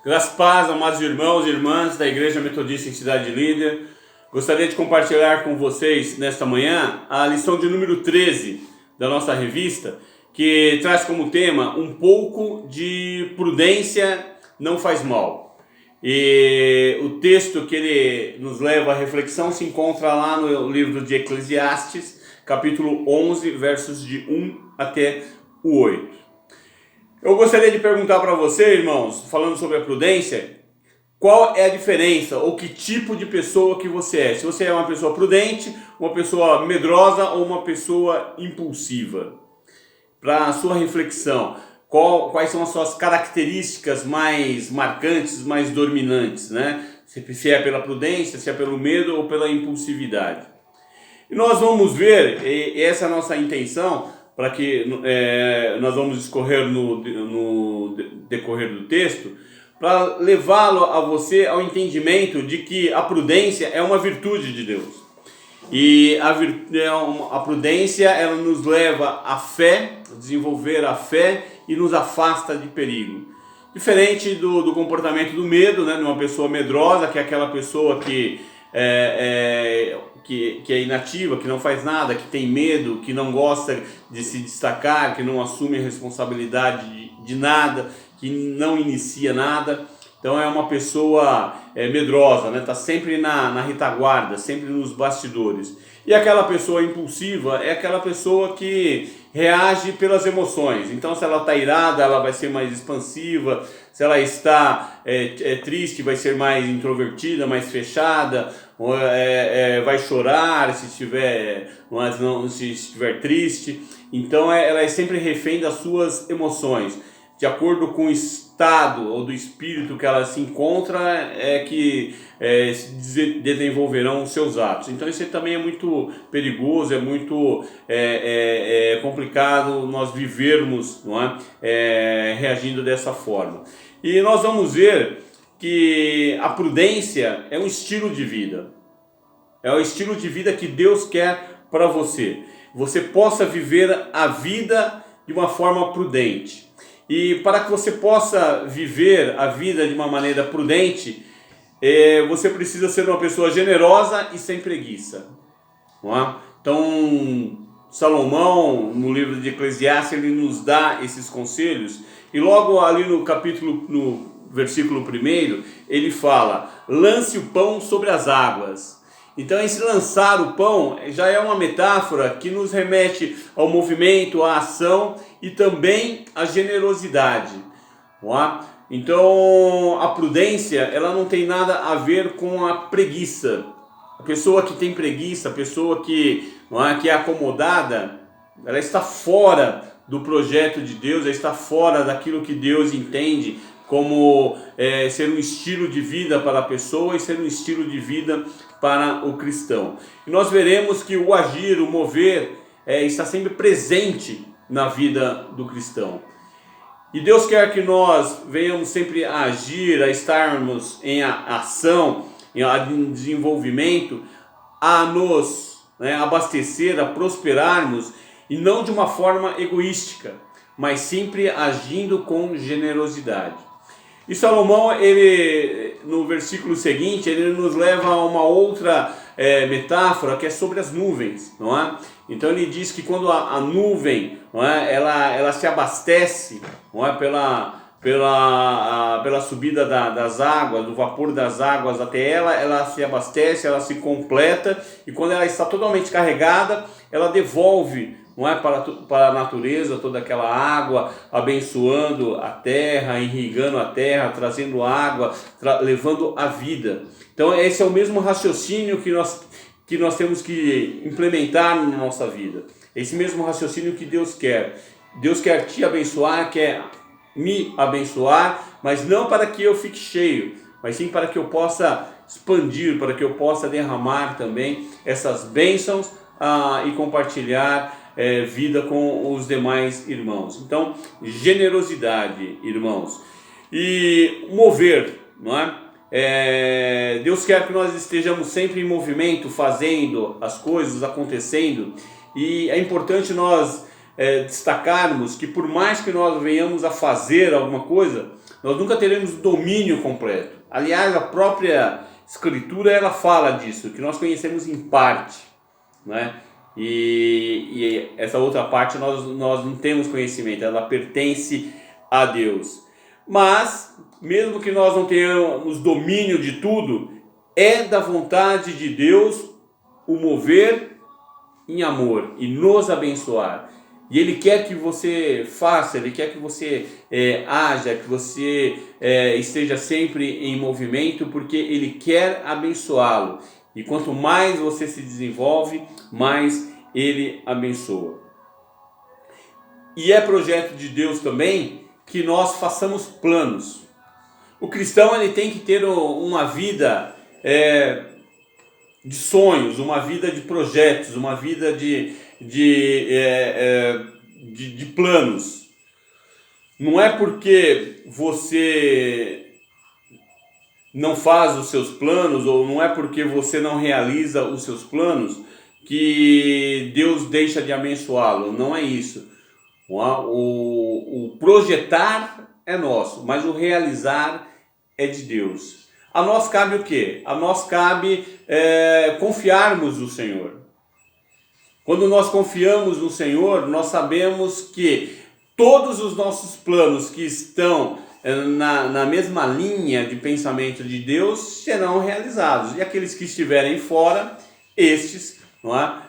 Graças a paz, amados irmãos e irmãs da Igreja Metodista em Cidade Líder. Gostaria de compartilhar com vocês nesta manhã a lição de número 13 da nossa revista, que traz como tema um pouco de prudência não faz mal. E o texto que ele nos leva à reflexão se encontra lá no livro de Eclesiastes, capítulo 11, versos de 1 até o 8. Eu gostaria de perguntar para você, irmãos, falando sobre a prudência, qual é a diferença ou que tipo de pessoa que você é? Se você é uma pessoa prudente, uma pessoa medrosa ou uma pessoa impulsiva? Para a sua reflexão, quais são as suas características mais marcantes, mais dominantes, né? Se é pela prudência, se é pelo medo ou pela impulsividade. E nós vamos ver, e essa é a nossa intenção, para que nós vamos discorrer no decorrer do texto, para levá-lo a você ao entendimento de que a prudência é uma virtude de Deus. E a prudência, ela nos leva à fé, a desenvolver a fé e nos afasta de perigo. Diferente do comportamento do medo, né, de uma pessoa medrosa, que é aquela pessoa que é inativa, que não faz nada, que tem medo, que não gosta de se destacar, que não assume a responsabilidade de nada, que não inicia nada. Então é uma pessoa medrosa, né? Tá sempre na retaguarda, sempre nos bastidores. E aquela pessoa impulsiva é aquela pessoa que reage pelas emoções. Então, se ela está irada, ela vai ser mais expansiva. Se ela está triste, vai ser mais introvertida, mais fechada. Vai chorar se estiver triste. Então, ela é sempre refém das suas emoções. De acordo com o estado ou do espírito que ela se encontra, que se desenvolverão os seus atos. Então isso também é muito perigoso, é muito complicado nós vivermos, não é? Reagindo dessa forma. E nós vamos ver que a prudência é um estilo de vida. É o estilo de vida que Deus quer para você. Você possa viver a vida de uma forma prudente. E para que você possa viver a vida de uma maneira prudente, você precisa ser uma pessoa generosa e sem preguiça. Não é? Então, Salomão, no livro de Eclesiastes, ele nos dá esses conselhos. E logo ali no versículo 1, ele fala: lance o pão sobre as águas. Então esse lançar o pão já é uma metáfora que nos remete ao movimento, à ação e também à generosidade. Não é? Então a prudência, ela não tem nada a ver com a preguiça. A pessoa que tem preguiça, a pessoa que é acomodada, ela está fora do projeto de Deus, ela está fora daquilo que Deus entende como ser um estilo de vida para a pessoa e ser um estilo de vida para o cristão. E nós veremos que o agir, o mover, está sempre presente na vida do cristão. E Deus quer que nós venhamos sempre a agir, a estarmos em ação, em desenvolvimento, a nos abastecer, a prosperarmos, e não de uma forma egoística, mas sempre agindo com generosidade. E Salomão, ele, no versículo seguinte, ele nos leva a uma outra metáfora, que é sobre as nuvens, não é? Então ele diz que quando a nuvem, não é, ela se abastece, não é, pela subida das águas, do vapor das águas até ela se abastece, ela se completa, e quando ela está totalmente carregada, ela devolve, não é, para a natureza toda aquela água, abençoando a terra, irrigando a terra, trazendo água, levando a vida. Então esse é o mesmo raciocínio que nós temos que implementar na nossa vida. Esse mesmo raciocínio que Deus quer. Deus quer te abençoar, quer me abençoar, mas não para que eu fique cheio, mas sim para que eu possa expandir, para que eu possa derramar também essas bênçãos e compartilhar vida com os demais irmãos. Então, generosidade, irmãos. E mover, não é? Deus quer que nós estejamos sempre em movimento, fazendo as coisas, acontecendo. E é importante nós destacarmos que por mais que nós venhamos a fazer alguma coisa, Nós nunca teremos o domínio completo. Aliás, a própria Escritura ela fala disso, que nós conhecemos em parte, né? E essa outra parte nós não temos conhecimento, ela pertence a Deus. Mas, mesmo que nós não tenhamos domínio de tudo, é da vontade de Deus o mover em amor e nos abençoar. E Ele quer que você faça, Ele quer que você haja, que você esteja sempre em movimento, porque Ele quer abençoá-lo. E quanto mais você se desenvolve, mais Ele abençoa. E é projeto de Deus também que nós façamos planos. O cristão ele tem que ter uma vida de sonhos, uma vida de projetos, uma vida de planos. Não é porque você não faz os seus planos, ou não é porque você não realiza os seus planos, que Deus deixa de abençoá-lo. Não é isso. O projetar é nosso, mas o realizar é de Deus. A nós cabe o quê? A nós cabe confiarmos no Senhor. Quando nós confiamos no Senhor, nós sabemos que todos os nossos planos que estão na mesma linha de pensamento de Deus serão realizados. E aqueles que estiverem fora, estes não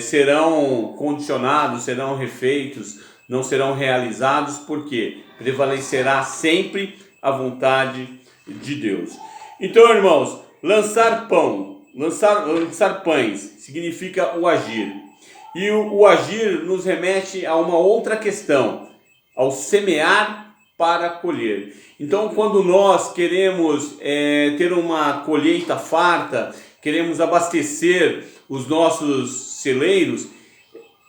serão condicionados, serão refeitos, não serão realizados, porque prevalecerá sempre a vontade de Deus. Então, irmãos, lançar pães significa o agir. E o agir nos remete a uma outra questão, ao semear para colher. Então, quando nós queremos ter uma colheita farta, queremos abastecer os nossos celeiros,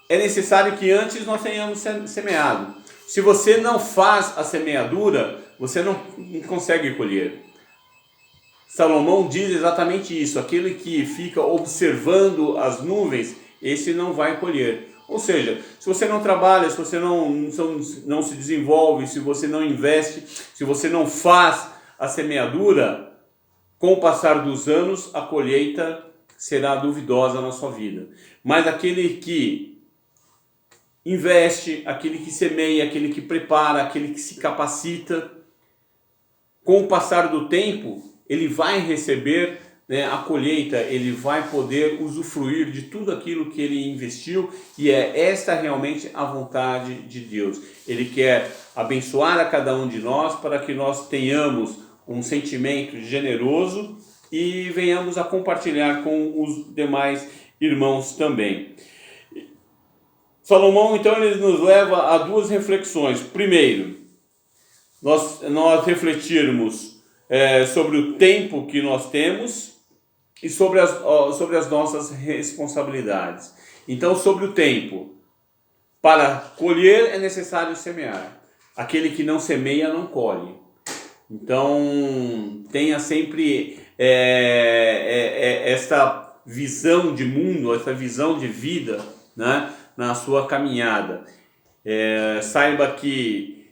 é necessário que antes nós tenhamos semeado. Se você não faz a semeadura, você não consegue colher. Salomão diz exatamente isso: aquele que fica observando as nuvens, esse não vai colher. Ou seja, se você não trabalha, se você não se desenvolve, se você não investe, se você não faz a semeadura, com o passar dos anos, a colheita será duvidosa na sua vida. Mas aquele que investe, aquele que semeia, aquele que prepara, aquele que se capacita, com o passar do tempo, ele vai receber a colheita, ele vai poder usufruir de tudo aquilo que ele investiu, e é esta realmente a vontade de Deus. Ele quer abençoar a cada um de nós para que nós tenhamos um sentimento generoso e venhamos a compartilhar com os demais irmãos também. Salomão, então, ele nos leva a duas reflexões. Primeiro, nós refletirmos sobre o tempo que nós temos e sobre as nossas responsabilidades. Então, sobre o tempo. Para colher é necessário semear. Aquele que não semeia não colhe. Então, tenha sempre esta visão de mundo, essa visão de vida, né, na sua caminhada. Saiba que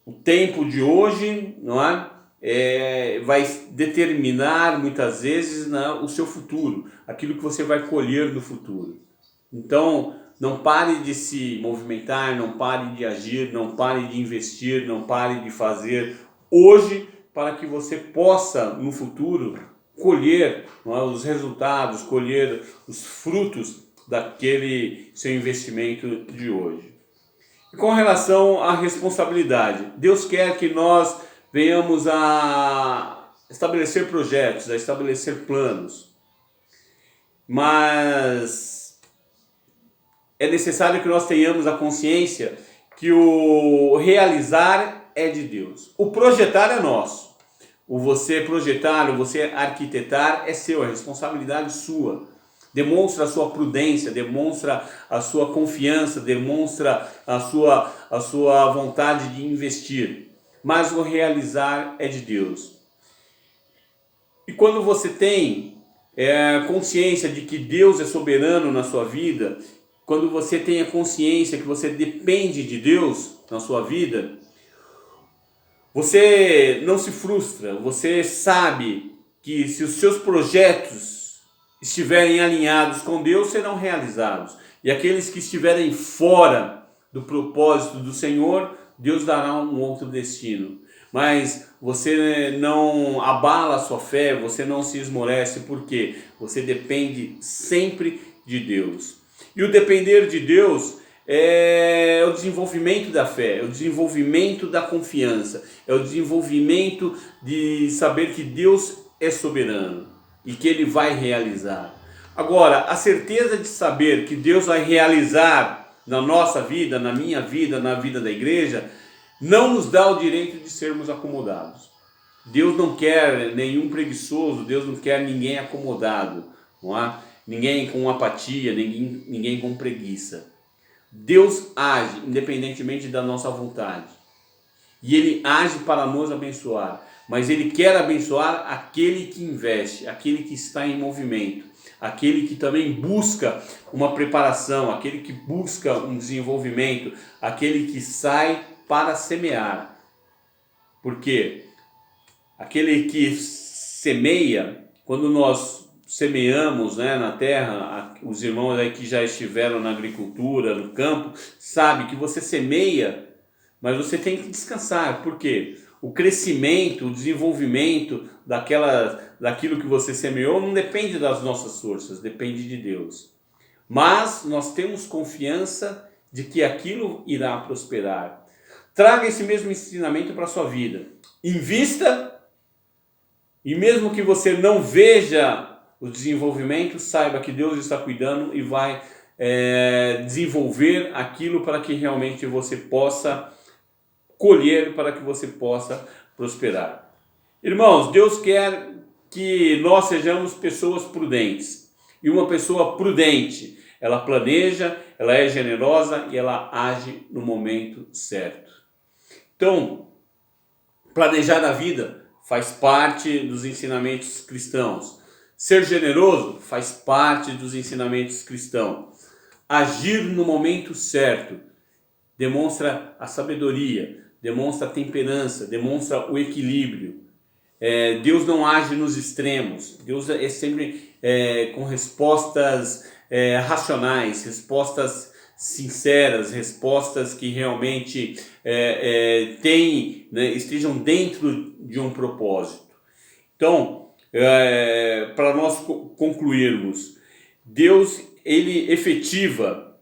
o tempo de hoje, não vai determinar muitas vezes o seu futuro, aquilo que você vai colher no futuro. Então, não pare de se movimentar, não pare de agir, não pare de investir, não pare de fazer hoje, para que você possa no futuro colher os resultados, colher os frutos daquele seu investimento de hoje. E com relação à responsabilidade, Deus quer que nós venhamos a estabelecer projetos, a estabelecer planos, mas é necessário que nós tenhamos a consciência que o realizar é de Deus. O projetar é nosso. O você projetar, o você arquitetar é seu, é responsabilidade sua. Demonstra a sua prudência, demonstra a sua confiança, demonstra a sua vontade de investir. Mas o realizar é de Deus. E quando você tem consciência de que Deus é soberano na sua vida, quando você tem a consciência que você depende de Deus na sua vida, Você não se frustra, você sabe que se os seus projetos estiverem alinhados com Deus, serão realizados. E aqueles que estiverem fora do propósito do Senhor, Deus dará um outro destino. Mas você não abala a sua fé, você não se esmorece, porque você depende sempre de Deus. E o depender de Deus é o desenvolvimento da fé, é o desenvolvimento da confiança, é o desenvolvimento de saber que Deus é soberano e que Ele vai realizar. Agora, a certeza de saber que Deus vai realizar na nossa vida, na minha vida, na vida da igreja, não nos dá o direito de sermos acomodados. Deus não quer nenhum preguiçoso, Deus não quer ninguém acomodado, não é? Ninguém com apatia, ninguém com preguiça. Deus age independentemente da nossa vontade. E Ele age para nos abençoar. Mas Ele quer abençoar aquele que investe, aquele que está em movimento, aquele que também busca uma preparação, aquele que busca um desenvolvimento, aquele que sai para semear. Porque aquele que semeia, quando nós semeamos, né, na terra, os irmãos aí que já estiveram na agricultura, no campo, sabe que você semeia, mas você tem que descansar. Por quê? O crescimento, o desenvolvimento daquilo que você semeou não depende das nossas forças, depende de Deus. Mas nós temos confiança de que aquilo irá prosperar. Traga esse mesmo ensinamento para a sua vida. Invista, e mesmo que você não veja o desenvolvimento, saiba que Deus está cuidando e vai desenvolver aquilo para que realmente você possa colher, para que você possa prosperar. Irmãos, Deus quer que nós sejamos pessoas prudentes. E uma pessoa prudente, ela planeja, ela é generosa e ela age no momento certo. Então, planejar a vida faz parte dos ensinamentos cristãos. Ser generoso faz parte dos ensinamentos cristãos. Agir no momento certo demonstra a sabedoria, demonstra a temperança, demonstra o equilíbrio. Deus não age nos extremos. Deus é sempre com respostas racionais, respostas sinceras, respostas que realmente estejam dentro de um propósito. Então, para nós concluirmos, Deus, Ele efetiva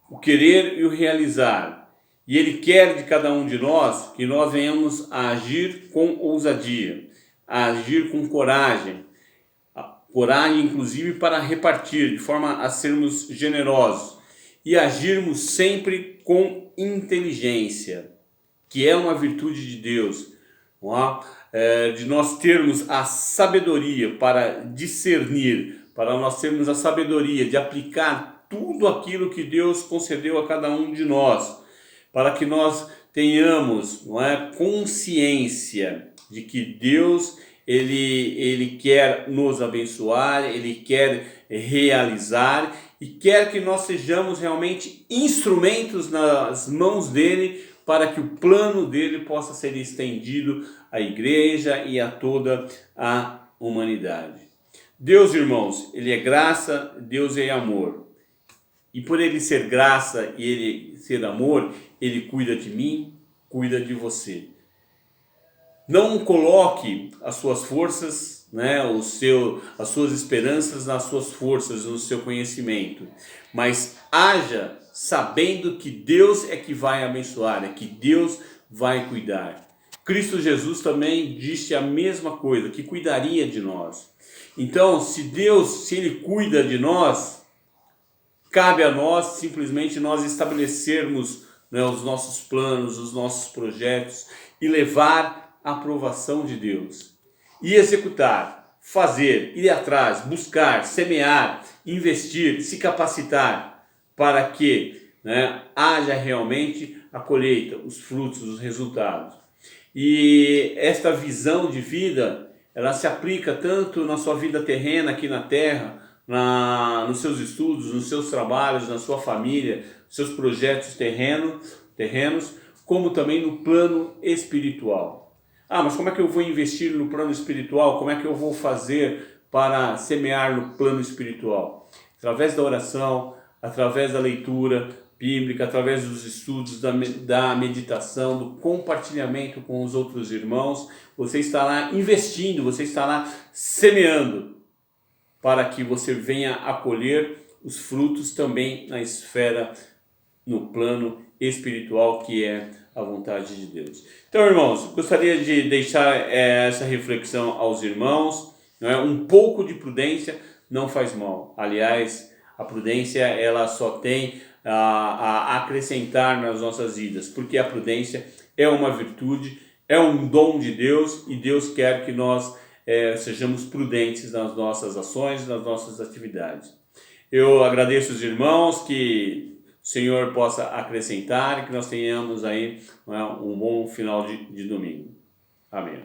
o querer e o realizar. E Ele quer de cada um de nós que nós venhamos a agir com ousadia, a agir com coragem. Coragem, inclusive, para repartir, de forma a sermos generosos. E agirmos sempre com inteligência, que é uma virtude de Deus. Não é? De nós termos a sabedoria para discernir, para nós termos a sabedoria de aplicar tudo aquilo que Deus concedeu a cada um de nós, para que nós tenhamos, não é, consciência de que Deus ele quer nos abençoar, Ele quer realizar e quer que nós sejamos realmente instrumentos nas mãos dEle para que o plano dEle possa ser estendido à igreja e a toda a humanidade. Deus, irmãos, Ele é graça, Deus é amor. E por Ele ser graça e Ele ser amor, Ele cuida de mim, cuida de você. Não coloque as suas forças, né, as suas esperanças nas suas forças, no seu conhecimento. Mas haja sabendo que Deus é que vai abençoar, é que Deus vai cuidar. Cristo Jesus também disse a mesma coisa, que cuidaria de nós. Então, se Ele cuida de nós, cabe a nós simplesmente nós estabelecermos, né, os nossos planos, os nossos projetos e levar a aprovação de Deus. E executar, fazer, ir atrás, buscar, semear, investir, se capacitar para que, né, haja realmente a colheita, os frutos, os resultados. E esta visão de vida, ela se aplica tanto na sua vida terrena aqui na terra, nos seus estudos, nos seus trabalhos, na sua família, seus projetos terrenos, como também no plano espiritual. Ah, mas como é que eu vou investir no plano espiritual? Como é que eu vou fazer para semear no plano espiritual? Através da oração, através da leitura bíblica, através dos estudos, da meditação, do compartilhamento com os outros irmãos, você estará investindo, você estará semeando para que você venha a colher os frutos também na esfera, no plano espiritual, que é a vontade de Deus. Então, irmãos, gostaria de deixar essa reflexão aos irmãos, não é? Um pouco de prudência não faz mal. Aliás, a prudência ela só tem a acrescentar nas nossas vidas, porque a prudência é uma virtude, é um dom de Deus, e Deus quer que nós sejamos prudentes nas nossas ações, nas nossas atividades. Eu agradeço os irmãos, que o Senhor possa acrescentar e que nós tenhamos aí, não é, um bom final de domingo. Amém.